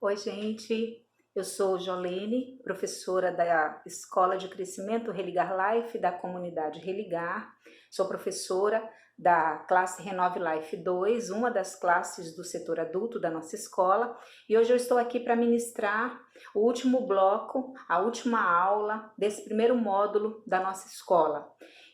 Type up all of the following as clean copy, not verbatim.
Oi, gente. Eu sou Jolene, professora da Escola de Crescimento Religar Life da comunidade Religar. Sou professora da classe Renove Life 2, uma das classes do setor adulto da nossa escola. E hoje eu estou aqui para ministrar o último bloco, a última aula desse primeiro módulo da nossa escola.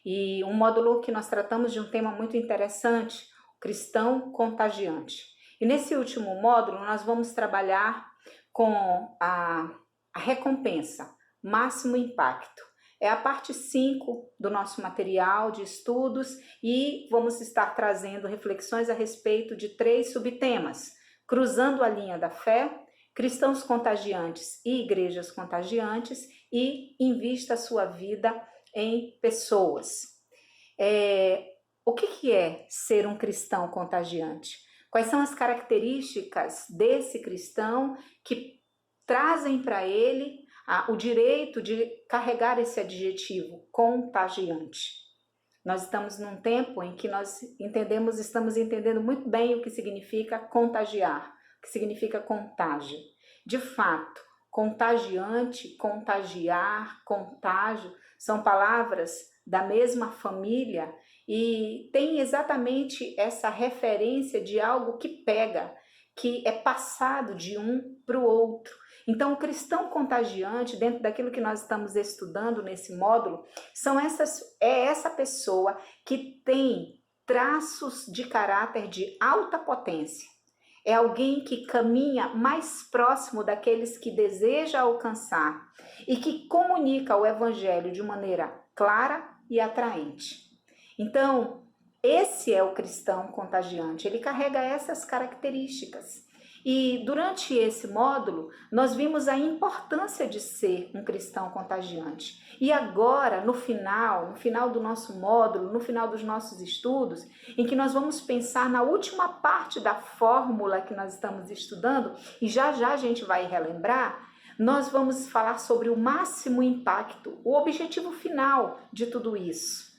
E um módulo que nós tratamos de um tema muito interessante, o cristão contagiante. E nesse último módulo nós vamos trabalhar com a recompensa, máximo impacto. É a parte 5 do nosso material de estudos e vamos estar trazendo reflexões a respeito de 3 subtemas: cruzando a linha da fé, cristãos contagiantes e igrejas contagiantes e invista a sua vida em pessoas. O que é ser um cristão contagiante? Quais são as características desse cristão que trazem para ele o direito de carregar esse adjetivo contagiante? Nós estamos num tempo em que estamos entendendo muito bem o que significa contagiar, o que significa contágio. De fato, contagiante, contagiar, contágio são palavras da mesma família e tem exatamente essa referência de algo que pega, que é passado de um para o outro. Então, o cristão contagiante, dentro daquilo que nós estamos estudando nesse módulo, é essa pessoa que tem traços de caráter de alta potência. É alguém que caminha mais próximo daqueles que deseja alcançar e que comunica o evangelho de maneira clara e atraente. Então, esse é o cristão contagiante, ele carrega essas características. E durante esse módulo, nós vimos a importância de ser um cristão contagiante. E agora, no final do nosso módulo, no final dos nossos estudos, em que nós vamos pensar na última parte da fórmula que nós estamos estudando, e já a gente vai relembrar, nós vamos falar sobre o máximo impacto, o objetivo final de tudo isso.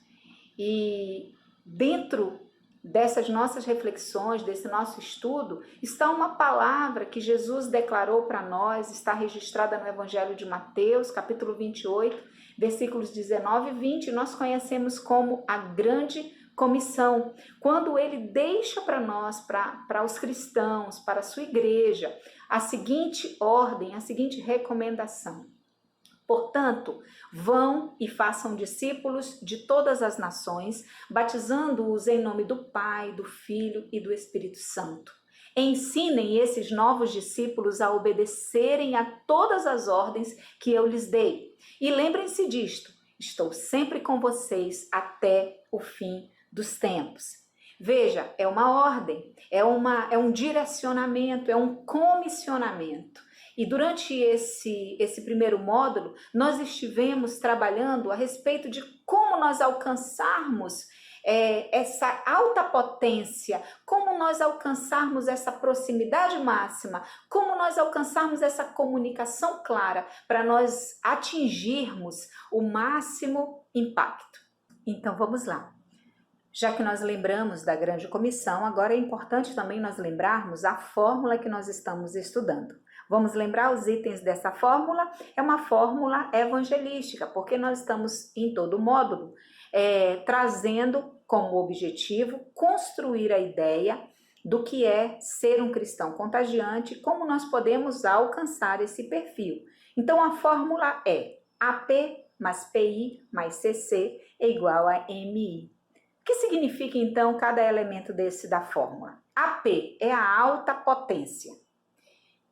E dentro dessas nossas reflexões, desse nosso estudo, está uma palavra que Jesus declarou para nós, está registrada no Evangelho de Mateus, capítulo 28, versículos 19 e 20, nós conhecemos como a grande comissão, quando ele deixa para nós, para os cristãos, para a sua igreja, a seguinte ordem, a seguinte recomendação: portanto, vão e façam discípulos de todas as nações, batizando-os em nome do Pai, do Filho e do Espírito Santo. Ensinem esses novos discípulos a obedecerem a todas as ordens que eu lhes dei. E lembrem-se disto: estou sempre com vocês até o fim dos tempos. Veja, é uma ordem, é um direcionamento, é um comissionamento. E durante esse primeiro módulo, nós estivemos trabalhando a respeito de como nós alcançarmos essa alta potência, como nós alcançarmos essa proximidade máxima, como nós alcançarmos essa comunicação clara para nós atingirmos o máximo impacto. Então vamos lá. Já que nós lembramos da grande comissão, agora é importante também nós lembrarmos a fórmula que nós estamos estudando. Vamos lembrar os itens dessa fórmula? É uma fórmula evangelística, porque nós estamos em todo o módulo trazendo como objetivo construir a ideia do que é ser um cristão contagiante, como nós podemos alcançar esse perfil. Então a fórmula é AP mais PI mais CC é igual a MI. O que significa então cada elemento da fórmula? AP é a alta potência.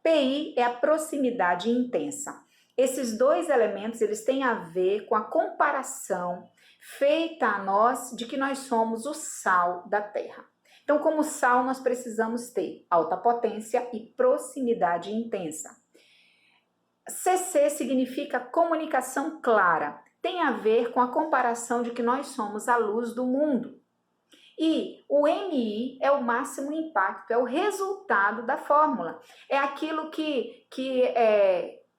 PI é a proximidade intensa. Esses dois elementos, eles têm a ver com a comparação feita a nós de que nós somos o sal da terra. Então, como sal, nós precisamos ter alta potência e proximidade intensa. CC significa comunicação clara. Tem a ver com a comparação de que nós somos a luz do mundo. E o MI é o máximo impacto, é o resultado da fórmula. É aquilo que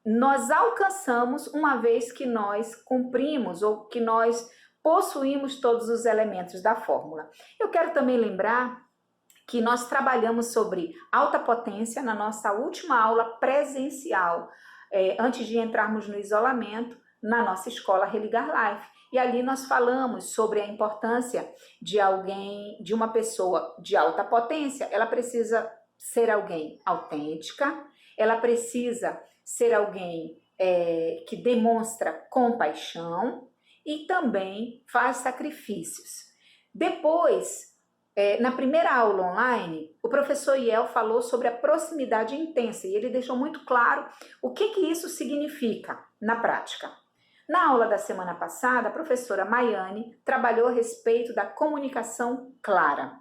nós alcançamos uma vez que nós cumprimos ou que nós possuímos todos os elementos da fórmula. Eu quero também lembrar que nós trabalhamos sobre alta potência na nossa última aula presencial, antes de entrarmos no isolamento, na nossa escola Religar Life. E ali nós falamos sobre a importância de uma pessoa de alta potência. Ela precisa ser alguém autêntica, ela precisa ser alguém que demonstra compaixão e também faz sacrifícios. Depois, na primeira aula online, o professor Iel falou sobre a proximidade intensa e ele deixou muito claro o que isso significa na prática. Na aula da semana passada, a professora Maiane trabalhou a respeito da comunicação clara.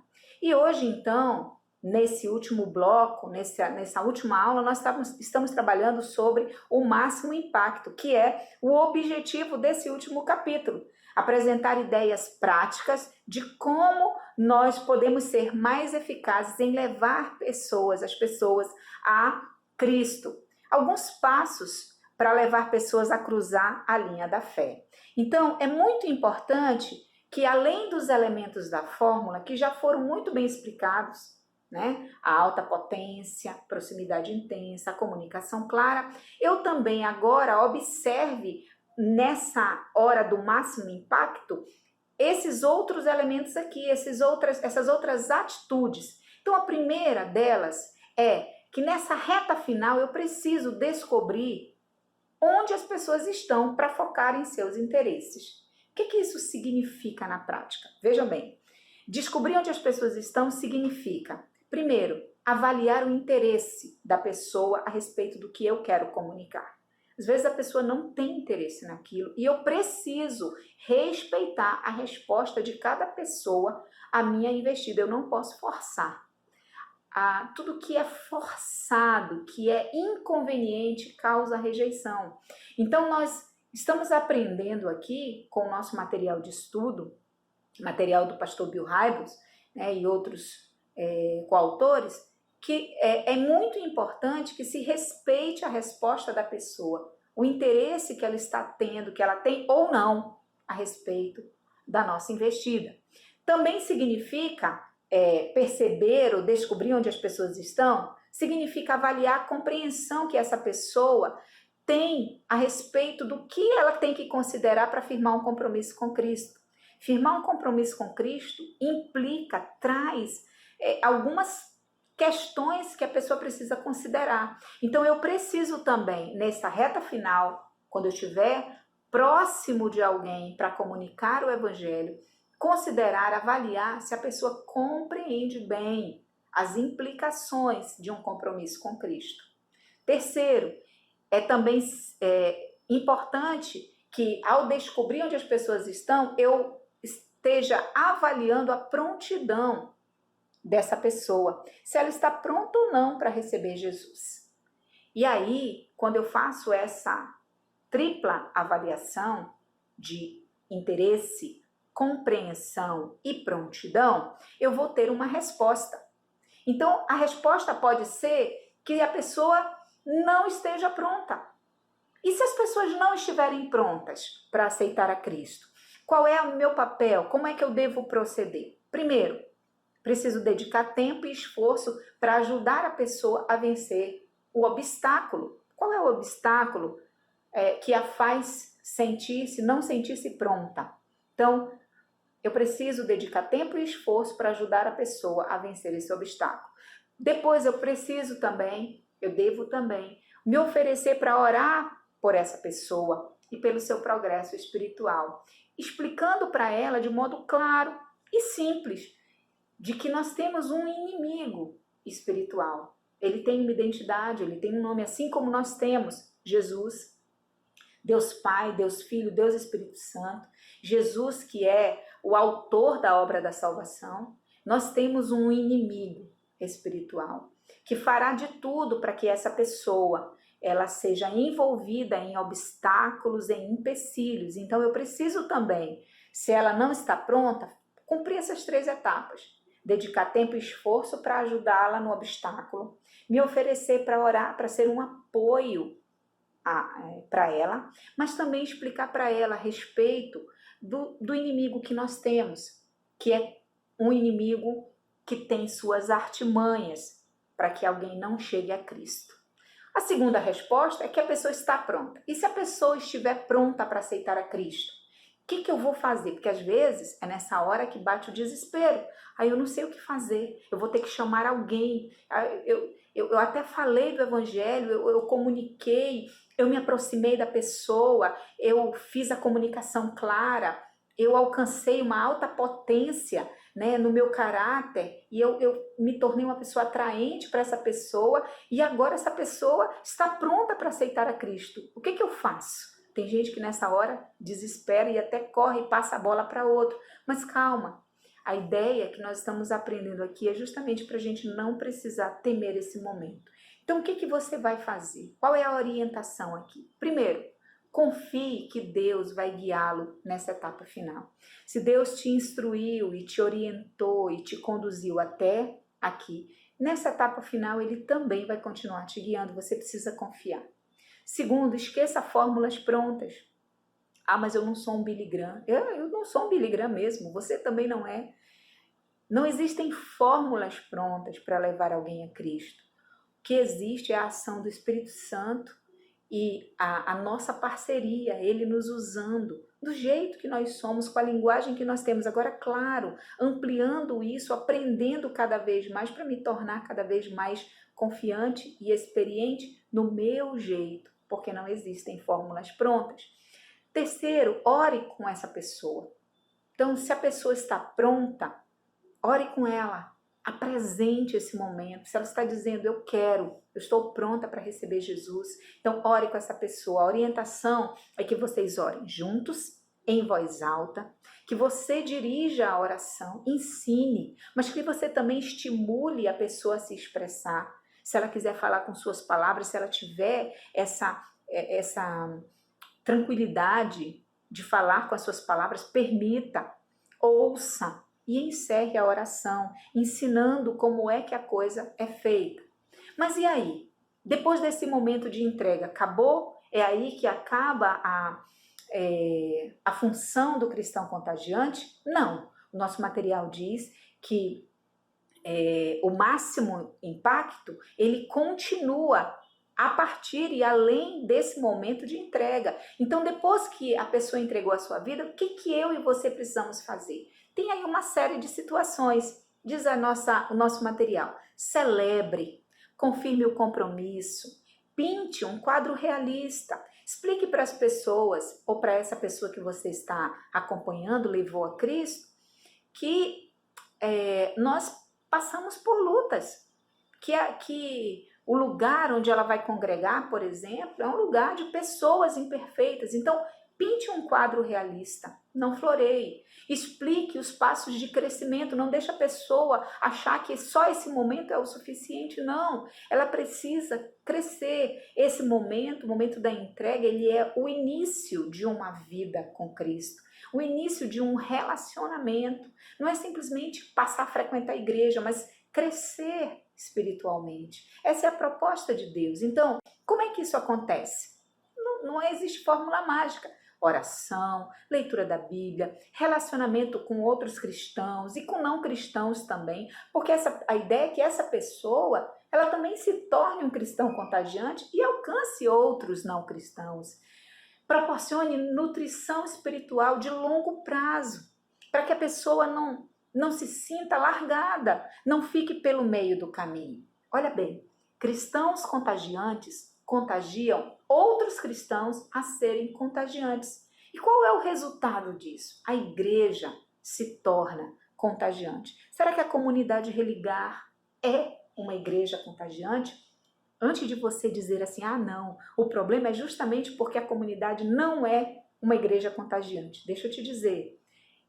E hoje, então, nesse último bloco, nessa última aula, nós estamos trabalhando sobre o máximo impacto, que é o objetivo desse último capítulo. Apresentar ideias práticas de como nós podemos ser mais eficazes em levar as pessoas a Cristo. Alguns passos para levar pessoas a cruzar a linha da fé. Então, é muito importante que, além dos elementos da fórmula, que já foram muito bem explicados, né? A alta potência, proximidade intensa, a comunicação clara, eu também agora observe nessa hora do máximo impacto esses outros elementos aqui, essas outras atitudes. Então, a primeira delas é que nessa reta final eu preciso descobrir onde as pessoas estão para focar em seus interesses. O que isso significa na prática? Vejam bem, descobrir onde as pessoas estão significa, primeiro, avaliar o interesse da pessoa a respeito do que eu quero comunicar. Às vezes a pessoa não tem interesse naquilo e eu preciso respeitar a resposta de cada pessoa à minha investida. Eu não posso forçar. Tudo que é forçado, que é inconveniente, causa rejeição. Então, nós estamos aprendendo aqui, com o nosso material de estudo, material do pastor Bill Hybels, né, e outros coautores, que é muito importante que se respeite a resposta da pessoa, o interesse que ela está tendo, que ela tem ou não a respeito da nossa investida. Também significa perceber ou descobrir onde as pessoas estão, significa avaliar a compreensão que essa pessoa tem a respeito do que ela tem que considerar para firmar um compromisso com Cristo. Firmar um compromisso com Cristo traz algumas questões que a pessoa precisa considerar. Então eu preciso também, nessa reta final, quando eu estiver próximo de alguém para comunicar o Evangelho, considerar, avaliar se a pessoa compreende bem as implicações de um compromisso com Cristo. Terceiro, é também importante que, ao descobrir onde as pessoas estão, eu esteja avaliando a prontidão dessa pessoa, se ela está pronta ou não para receber Jesus. E aí, quando eu faço essa tripla avaliação de interesse, compreensão e prontidão, eu vou ter uma resposta. Então, a resposta pode ser que a pessoa não esteja pronta. E se as pessoas não estiverem prontas para aceitar a Cristo? Qual é o meu papel? Como é que eu devo proceder? Primeiro, preciso dedicar tempo e esforço para ajudar a pessoa a vencer o obstáculo. Qual é o obstáculo que a faz não sentir-se pronta? Então, eu preciso dedicar tempo e esforço para ajudar a pessoa a vencer esse obstáculo. Depois eu devo também me oferecer para orar por essa pessoa e pelo seu progresso espiritual, explicando para ela de modo claro e simples de que nós temos um inimigo espiritual. Ele tem uma identidade, ele tem um nome, assim como nós temos Jesus, Deus Pai, Deus Filho, Deus Espírito Santo, Jesus que é o autor da obra da salvação. Nós temos um inimigo espiritual que fará de tudo para que essa pessoa ela seja envolvida em obstáculos, em empecilhos. Então eu preciso também, se ela não está pronta, cumprir essas 3 etapas. Dedicar tempo e esforço para ajudá-la no obstáculo, me oferecer para orar, para ser um apoio para ela, mas também explicar para ela a respeito do inimigo que nós temos, que é um inimigo que tem suas artimanhas para que alguém não chegue a Cristo. A segunda resposta é que a pessoa está pronta. E se a pessoa estiver pronta para aceitar a Cristo? O que eu vou fazer? Porque às vezes é nessa hora que bate o desespero. Aí eu não sei o que fazer, eu vou ter que chamar alguém. Eu até falei do evangelho, eu comuniquei, eu me aproximei da pessoa, eu fiz a comunicação clara, eu alcancei uma alta potência, né, no meu caráter, e eu me tornei uma pessoa atraente para essa pessoa, e agora essa pessoa está pronta para aceitar a Cristo. O que eu faço? Tem gente que nessa hora desespera e até corre e passa a bola para outro. Mas calma, a ideia que nós estamos aprendendo aqui é justamente para a gente não precisar temer esse momento. Então o que você vai fazer? Qual é a orientação aqui? Primeiro, confie que Deus vai guiá-lo nessa etapa final. Se Deus te instruiu e te orientou e te conduziu até aqui, nessa etapa final Ele também vai continuar te guiando, você precisa confiar. Segundo, esqueça fórmulas prontas. Ah, mas eu não sou um Billy Graham. Eu não sou um Billy Graham mesmo, você também não é. Não existem fórmulas prontas para levar alguém a Cristo. O que existe é a ação do Espírito Santo e a nossa parceria, Ele nos usando do jeito que nós somos, com a linguagem que nós temos. Agora, claro, ampliando isso, aprendendo cada vez mais para me tornar cada vez mais confiante e experiente no meu jeito, porque não existem fórmulas prontas. Terceiro, ore com essa pessoa. Então, se a pessoa está pronta, ore com ela, apresente esse momento. Se ela está dizendo, eu estou pronta para receber Jesus, então ore com essa pessoa. A orientação é que vocês orem juntos, em voz alta, que você dirija a oração, ensine, mas que você também estimule a pessoa a se expressar. Se ela quiser falar com suas palavras, se ela tiver essa tranquilidade de falar com as suas palavras, permita, ouça e encerre a oração, ensinando como é que a coisa é feita. Mas e aí? Depois desse momento de entrega, acabou? É aí que acaba a função do cristão contagiante? Não. O nosso material diz que o máximo impacto, ele continua a partir e além desse momento de entrega. Então, depois que a pessoa entregou a sua vida, o que eu e você precisamos fazer? Tem aí uma série de situações, diz o nosso material. Celebre, confirme o compromisso, pinte um quadro realista, explique para as pessoas, ou para essa pessoa que você está acompanhando, levou a Cristo, que nós passamos por lutas, que o lugar onde ela vai congregar, por exemplo, é um lugar de pessoas imperfeitas. Então, pinte um quadro realista, não floreie. Explique os passos de crescimento, não deixe a pessoa achar que só esse momento é o suficiente, não. Ela precisa crescer. Esse momento, o momento da entrega, ele é o início de uma vida com Cristo, o início de um relacionamento. Não é simplesmente passar a frequentar a igreja, mas crescer espiritualmente. Essa é a proposta de Deus. Então, como é que isso acontece? Não existe fórmula mágica. Oração, leitura da Bíblia, relacionamento com outros cristãos e com não cristãos também, porque a ideia é que essa pessoa, ela também se torne um cristão contagiante e alcance outros não cristãos. Proporcione nutrição espiritual de longo prazo, para que a pessoa não se sinta largada, não fique pelo meio do caminho. Olha bem, cristãos contagiantes contagiam outros cristãos a serem contagiantes. E qual é o resultado disso? A igreja se torna contagiante. Será que a comunidade Religar é uma igreja contagiante? Antes de você dizer assim, não, o problema é justamente porque a comunidade não é uma igreja contagiante. Deixa eu te dizer,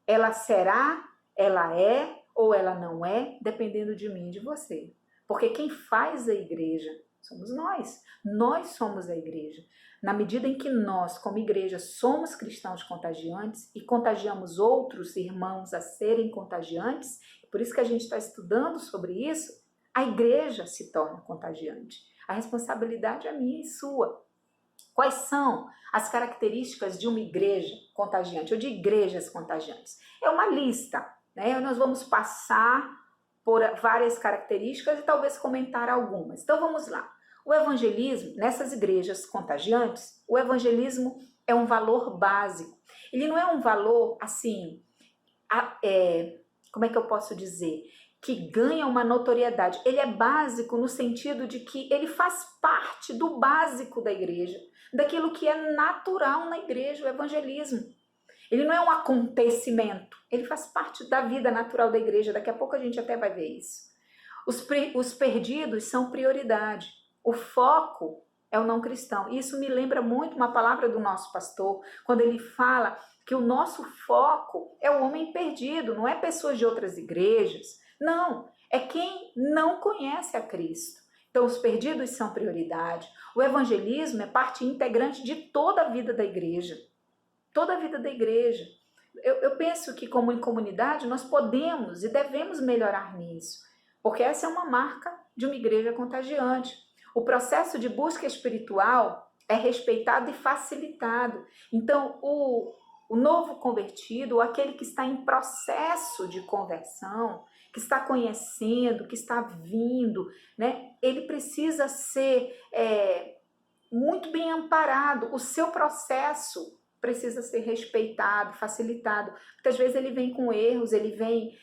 ela será, ela é ou ela não é, dependendo de mim e de você. Porque quem faz a igreja somos nós. Nós somos a igreja. Na medida em que nós, como igreja, somos cristãos contagiantes e contagiamos outros irmãos a serem contagiantes, por isso que a gente está estudando sobre isso, a igreja se torna contagiante. A responsabilidade é minha e sua. Quais são as características de uma igreja contagiante ou de igrejas contagiantes? É uma lista, né? Nós vamos passar por várias características e talvez comentar algumas. Então vamos lá. O evangelismo, nessas igrejas contagiantes, o evangelismo é um valor básico. Ele não é um valor assim, como é que eu posso dizer? Que ganha uma notoriedade. Ele é básico no sentido de que ele faz parte do básico da igreja, daquilo que é natural na igreja, o evangelismo. Ele não é um acontecimento, ele faz parte da vida natural da igreja. Daqui a pouco a gente até vai ver isso. Os perdidos são prioridade. O foco é o não cristão. Isso me lembra muito uma palavra do nosso pastor, quando ele fala que o nosso foco é o homem perdido, não é pessoas de outras igrejas. Não, é quem não conhece a Cristo. Então, os perdidos são prioridade. O evangelismo é parte integrante de toda a vida da igreja. Toda a vida da igreja. Eu penso que, como em comunidade, nós podemos e devemos melhorar nisso, porque essa é uma marca de uma igreja contagiante. O processo de busca espiritual é respeitado e facilitado. Então, o novo convertido, ou aquele que está em processo de conversão, que está conhecendo, que está vindo, né? Ele precisa ser muito bem amparado. O seu processo precisa ser respeitado, facilitado. Muitas vezes ele vem com erros, ele vem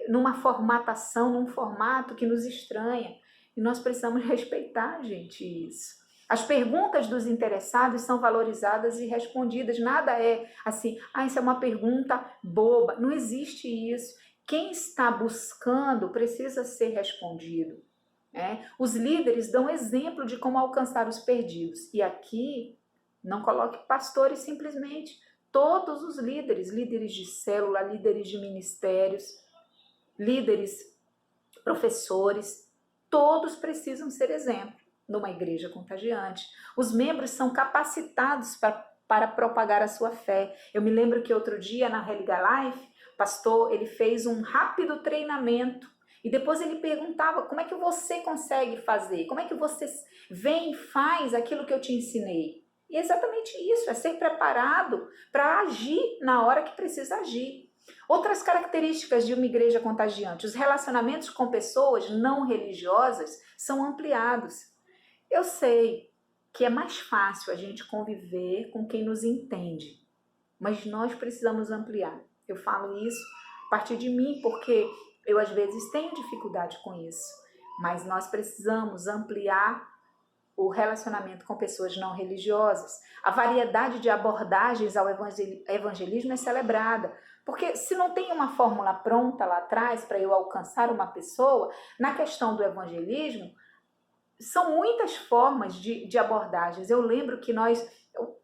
numa formatação, num formato que nos estranha. E nós precisamos respeitar, gente, isso. As perguntas dos interessados são valorizadas e respondidas. Nada é assim, isso é uma pergunta boba. Não existe isso. Quem está buscando precisa ser respondido. Os líderes dão exemplo de como alcançar os perdidos. E aqui, não coloque pastores simplesmente. Todos os líderes, líderes de célula, líderes de ministérios, líderes, professores, todos precisam ser exemplo numa igreja contagiante. Os membros são capacitados para propagar a sua fé. Eu me lembro que outro dia na Religar Life, o pastor ele fez um rápido treinamento e depois ele perguntava: como é que você consegue fazer? Como é que você vem e faz aquilo que eu te ensinei? E é exatamente isso, é ser preparado para agir na hora que precisa agir. Outras características de uma igreja contagiante: os relacionamentos com pessoas não religiosas são ampliados. Eu sei que é mais fácil a gente conviver com quem nos entende, mas nós precisamos ampliar. Eu falo isso a partir de mim, porque eu às vezes tenho dificuldade com isso, mas nós precisamos ampliar o relacionamento com pessoas não religiosas. A variedade de abordagens ao evangelismo é celebrada, porque se não tem uma fórmula pronta lá atrás para eu alcançar uma pessoa, na questão do evangelismo, são muitas formas de abordagens. Eu lembro que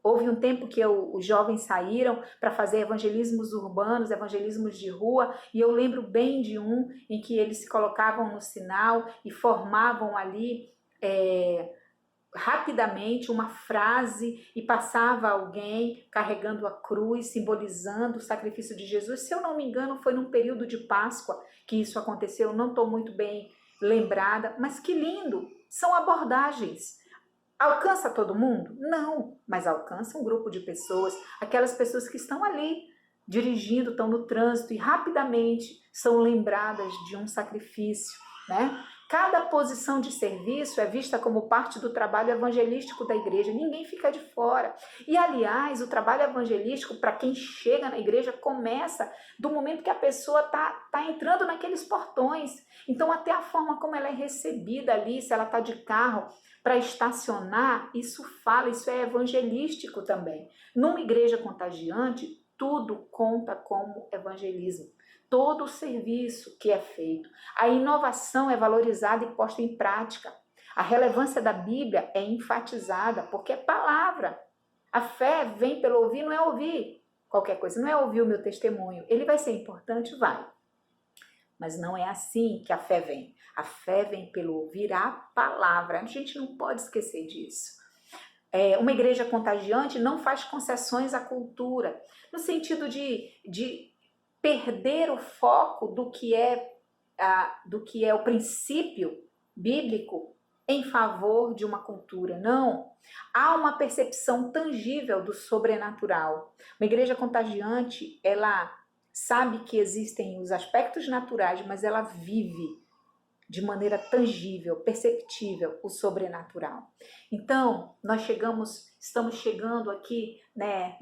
houve um tempo que os jovens saíram para fazer evangelismos urbanos, evangelismos de rua, e eu lembro bem de um em que eles se colocavam no sinal e formavam ali rapidamente uma frase e passava alguém carregando a cruz, simbolizando o sacrifício de Jesus. Se eu não me engano, foi num período de Páscoa que isso aconteceu, não estou muito bem lembrada, mas que lindo! São abordagens. Alcança todo mundo? Não, mas alcança um grupo de pessoas, aquelas pessoas que estão ali dirigindo, estão no trânsito e rapidamente são lembradas de um sacrifício, né? Cada posição de serviço é vista como parte do trabalho evangelístico da igreja, ninguém fica de fora. E, aliás, o trabalho evangelístico, para quem chega na igreja, começa do momento que a pessoa está entrando naqueles portões. Então, até a forma como ela é recebida ali, se ela está de carro para estacionar, isso é evangelístico também. Numa igreja contagiante, tudo conta como evangelismo. Todo o serviço que é feito. A inovação é valorizada e posta em prática. A relevância da Bíblia é enfatizada, porque é palavra. A fé vem pelo ouvir, não é ouvir qualquer coisa, não é ouvir o meu testemunho. Ele vai ser importante? Vai. Mas não é assim que a fé vem. A fé vem pelo ouvir a palavra. A gente não pode esquecer disso. Uma igreja contagiante não faz concessões à cultura, no sentido de perder o foco do que é o princípio bíblico em favor de uma cultura. Não, há uma percepção tangível do sobrenatural. Uma igreja contagiante, ela sabe que existem os aspectos naturais, mas ela vive de maneira tangível, perceptível, o sobrenatural. Então, estamos chegando aqui, né,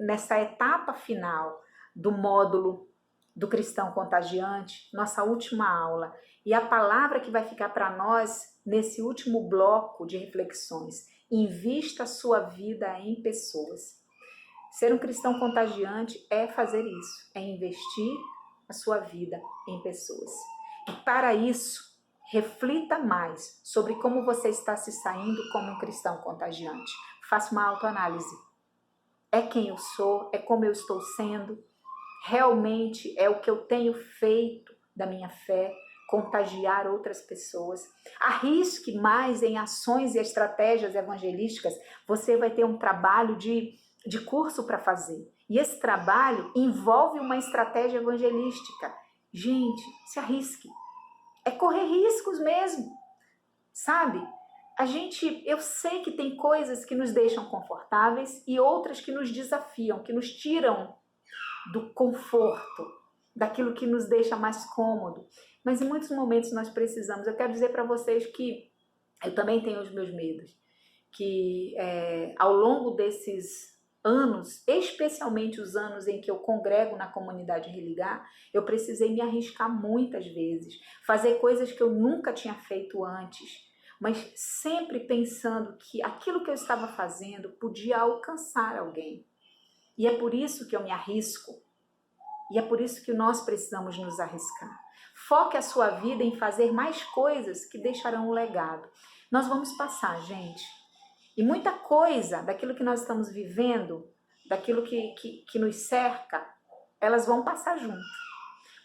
nessa etapa final do módulo do Cristão Contagiante, nossa última aula. E a palavra que vai ficar para nós nesse último bloco de reflexões: invista a sua vida em pessoas. Ser um cristão contagiante é fazer isso, é investir a sua vida em pessoas. E para isso, reflita mais sobre como você está se saindo como um cristão contagiante. Faça uma autoanálise. É quem eu sou? É como eu estou sendo? Realmente é o que eu tenho feito da minha fé? Contagiar outras pessoas? Arrisque mais em ações e estratégias evangelísticas. Você vai ter um trabalho de curso para fazer. E esse trabalho envolve uma estratégia evangelística. Gente, se arrisque. É correr riscos mesmo, sabe? Eu sei que tem coisas que nos deixam confortáveis e outras que nos desafiam, que nos tiram do conforto, daquilo que nos deixa mais cômodo. Mas em muitos momentos nós precisamos. Eu quero dizer para vocês que eu também tenho os meus medos, que ao longo desses anos, especialmente os anos em que eu congrego na comunidade Religar, eu precisei me arriscar muitas vezes, fazer coisas que eu nunca tinha feito antes, mas sempre pensando que aquilo que eu estava fazendo podia alcançar alguém. E é por isso que eu me arrisco, e é por isso que nós precisamos nos arriscar. Foque a sua vida em fazer mais coisas que deixarão um legado. Nós vamos passar, gente. E muita coisa daquilo que nós estamos vivendo, daquilo que nos cerca, elas vão passar junto.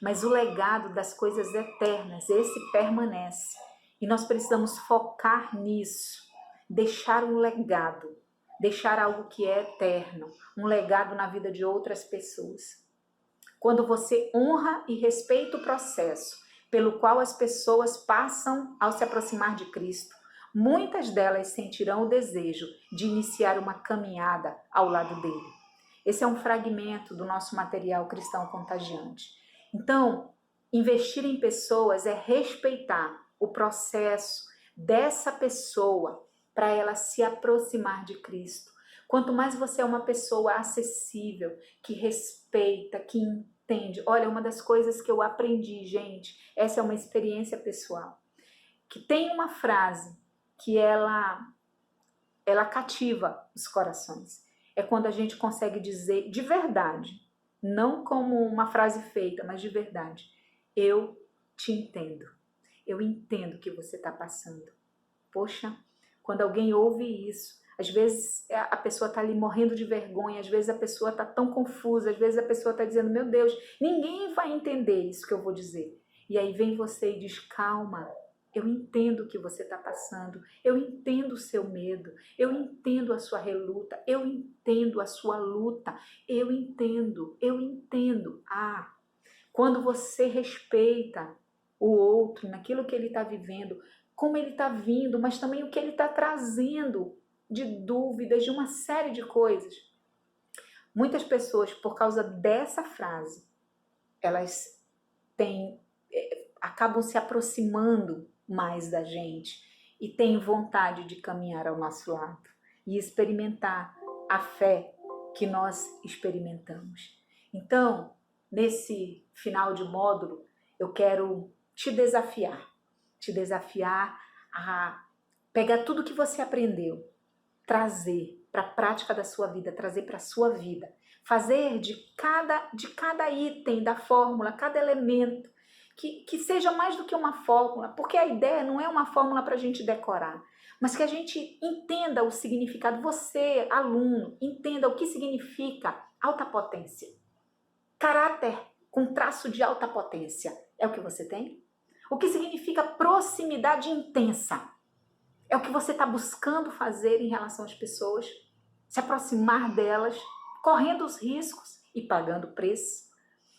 Mas o legado das coisas eternas, esse permanece. E nós precisamos focar nisso, deixar um legado, deixar algo que é eterno, um legado na vida de outras pessoas. Quando você honra e respeita o processo pelo qual as pessoas passam ao se aproximar de Cristo, muitas delas sentirão o desejo de iniciar uma caminhada ao lado dele. Esse é um fragmento do nosso material cristão contagiante. Então, investir em pessoas é respeitar o processo dessa pessoa para ela se aproximar de Cristo. Quanto mais você é uma pessoa acessível, que respeita, que entende. Olha, uma das coisas que eu aprendi, gente, essa é uma experiência pessoal, que tem uma frase que ela cativa os corações. É quando a gente consegue dizer de verdade, não como uma frase feita, mas de verdade: eu te entendo. Eu entendo o que você está passando. Poxa, quando alguém ouve isso, às vezes a pessoa está ali morrendo de vergonha, às vezes a pessoa está tão confusa, às vezes a pessoa está dizendo: meu Deus, ninguém vai entender isso que eu vou dizer. E aí vem você e diz: calma, eu entendo o que você está passando, eu entendo o seu medo, eu entendo a sua reluta, eu entendo a sua luta, eu entendo. Quando você respeita o outro naquilo que ele está vivendo, como ele está vindo, mas também o que ele está trazendo de dúvidas, de uma série de coisas. Muitas pessoas, por causa dessa frase, elas acabam se aproximando mais da gente e têm vontade de caminhar ao nosso lado e experimentar a fé que nós experimentamos. Então, nesse final de módulo, eu quero te desafiar a pegar tudo que você aprendeu, trazer para a prática da sua vida, trazer para a sua vida, fazer de cada item da fórmula, cada elemento, que seja mais do que uma fórmula, porque a ideia não é uma fórmula para a gente decorar, mas que a gente entenda o significado. Você, aluno, entenda o que significa alta potência. Caráter com traço de alta potência é o que você tem? O que significa proximidade intensa? É o que você está buscando fazer em relação às pessoas, se aproximar delas, correndo os riscos e pagando o preço.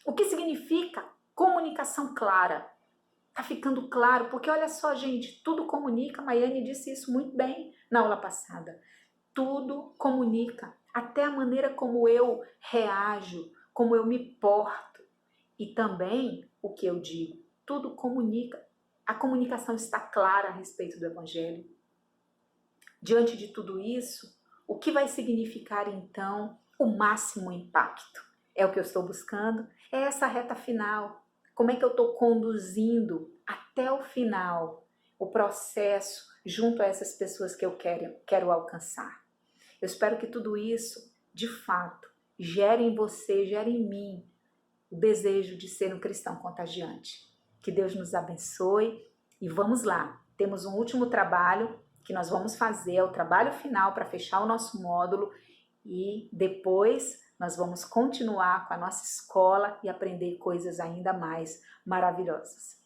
O que significa comunicação clara? Está ficando claro, porque olha só, gente, tudo comunica. A Maiane disse isso muito bem na aula passada. Tudo comunica, até a maneira como eu reajo, como eu me porto e também o que eu digo. Tudo comunica. A comunicação está clara a respeito do Evangelho? Diante de tudo isso, o que vai significar então o máximo impacto? É o que eu estou buscando? É essa reta final. Como é que eu estou conduzindo até o final o processo junto a essas pessoas que eu quero alcançar? Eu espero que tudo isso, de fato, gere em você, gere em mim o desejo de ser um cristão contagiante. Que Deus nos abençoe e vamos lá. Temos um último trabalho que nós vamos fazer, é o trabalho final para fechar o nosso módulo e depois nós vamos continuar com a nossa escola e aprender coisas ainda mais maravilhosas.